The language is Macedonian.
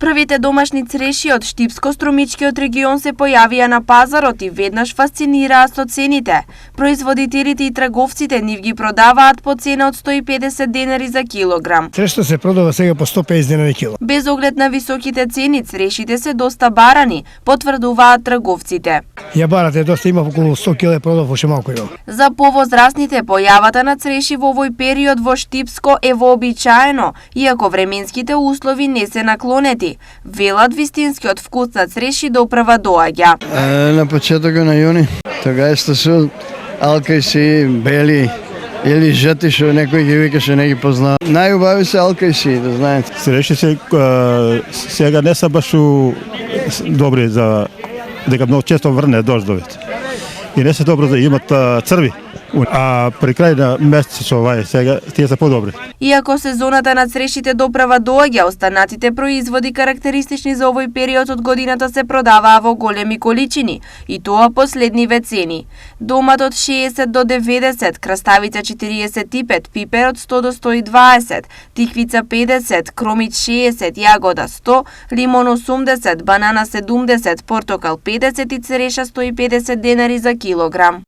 Првите домашни цреши од Штипско-Струмичкиот регион се појавија на пазарот и веднаш фасцинираа со цените. Производителите и трговците нив ги продаваат по цена од 150 денари за килограм. Црешто се продава сега по 150 денари кило. Без оглед на високите цени, црешите се доста барани, потврдуваат трговците. Ја барате доста, има околу 100 кг продав уште малку има. За повозрастните појавата на цреши во овој период во Штипско е вообичаено, иако временските услови не се наклонети. Велат вистинскиот вкус на цреши доуправа доаѓа. На почетокот на јуни, тога се алкајси, бели или жати што некој ги викаше, не ги познава. Најубави се алкајси, да знаете. Цреши се сега не се баш добри за дека многу често врне дождовите. И не се добро да имат црви. А при крај на месецот сега тие се подобри. Иако сезоната на црешите доправа доаѓа, останатите производи карактеристични за овој период од годината се продаваа во големи количини, и тоа по следниве цени. Домат од 60 до 90, краставица 45, пипер од 100 до 120, тиквица 50, кромит 60, јагода 100, лимон 80, банана 70, портокал 50 и цреша 150 денари за килограм.